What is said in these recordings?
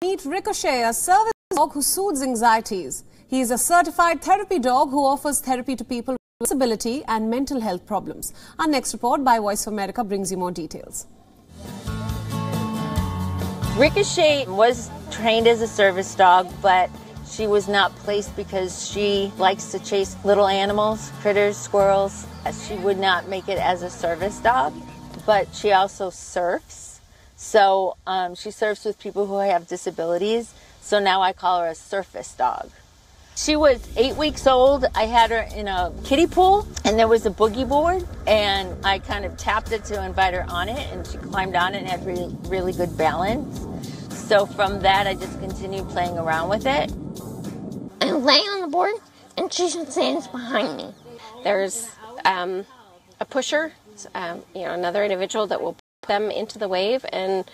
Meet Ricochet, a service dog who soothes anxieties. He is a certified therapy dog who offers therapy to people with disability and mental health problems. Our next report by Voice of America brings you more details. Ricochet was trained as a service dog, but she was not placed because she likes to chase little animals, critters, squirrels. She would not make it as a service dog, but she also surfs. So she surfs with people who have disabilities. So now I call her a surface dog. She was 8 weeks old. I had her in a kiddie pool, and there was a boogie board, and I kind of tapped it to invite her on it, and she climbed on it and had really good balance. So from that, I just continued playing around with it. I lay on the board, and she stands behind me. There's a pusher, another individual that will put them into the wave, and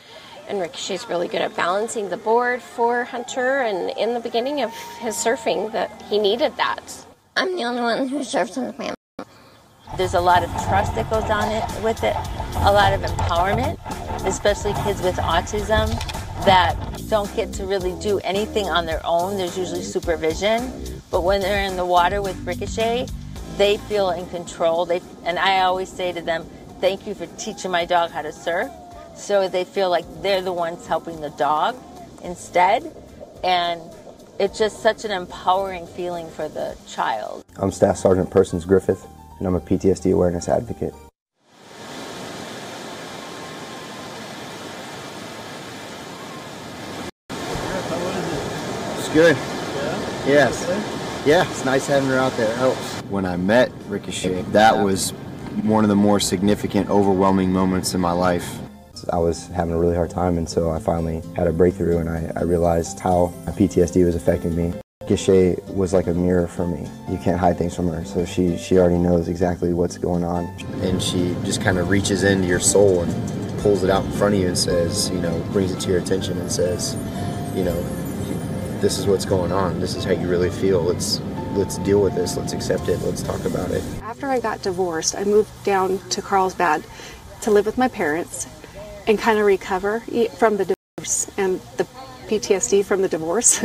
Ricochet's really good at balancing the board for Hunter, and in the beginning of his surfing that he needed that. I'm the only one who surfs in the family. There's a lot of trust that goes on with it, a lot of empowerment, especially kids with autism that don't get to really do anything on their own. There's usually supervision, but when they're in the water with Ricochet, they feel in control. And I always say to them, thank you for teaching my dog how to surf. So they feel like they're the ones helping the dog instead. And it's just such an empowering feeling for the child. I'm Staff Sergeant Persons Griffith, and I'm a PTSD awareness advocate. It's good. Yes. Yeah, it's nice having her out there. It helps. When I met Ricochet, that was one of the more significant, overwhelming moments in my life. I was having a really hard time, and so I finally had a breakthrough, and I realized how my PTSD was affecting me. Ricochet was like a mirror for me. You can't hide things from her, so she already knows exactly what's going on. And she just kind of reaches into your soul and pulls it out in front of you and says, brings it to your attention and says, this is what's going on. This is how you really feel. Let's deal with this. Let's accept it. Let's talk about it. After I got divorced, I moved down to Carlsbad to live with my parents and kind of recover from the divorce and the PTSD from the divorce.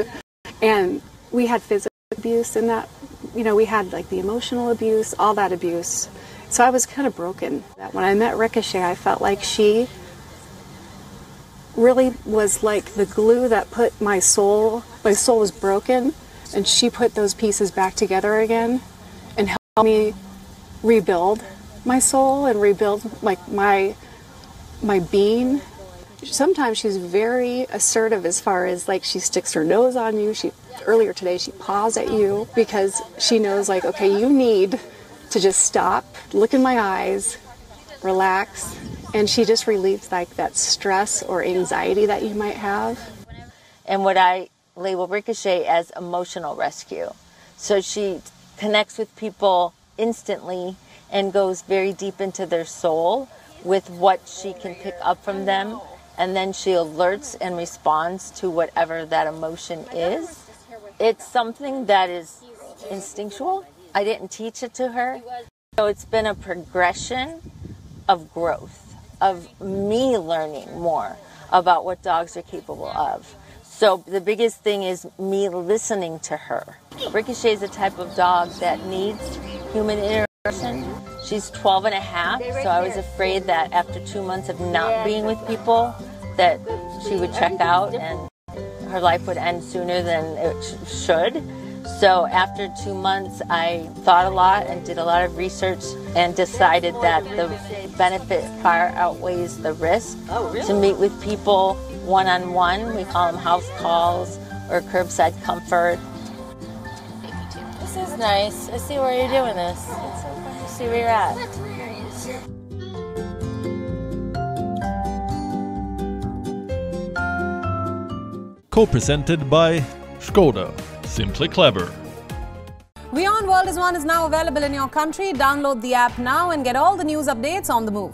And we had physical abuse in that, we had like the emotional abuse, all that abuse. So I was kind of broken. When I met Ricochet, I felt like she really was like the glue that put my soul was broken, and she put those pieces back together again and helped me rebuild my soul and rebuild like my being. Sometimes she's very assertive as far as like she sticks her nose on you. Earlier today she paws at you because she knows like, okay, you need to just stop, look in my eyes, relax, and she just relieves like that stress or anxiety that you might have. And what I label Ricochet as emotional rescue. So she connects with people instantly and goes very deep into their soul with what she can pick up from them, and then she alerts and responds to whatever that emotion is. It's something that is instinctual. I didn't teach it to her. So it's been a progression of growth, of me learning more about what dogs are capable of. So the biggest thing is me listening to her. Ricochet is a type of dog that needs human interaction. She's 12 and a half, so I was afraid that after 2 months of not being with people, that she would check out and her life would end sooner than it should. So after 2 months, I thought a lot and did a lot of research and decided that the benefit far outweighs the risk. To meet with people one-on-one, we call them house calls or curbside comfort. This is nice. I see where you're doing this. I see where you're at. Co-presented by Skoda. Simply clever. WION World is now available in your country. Download the app now and get all the news updates on the move.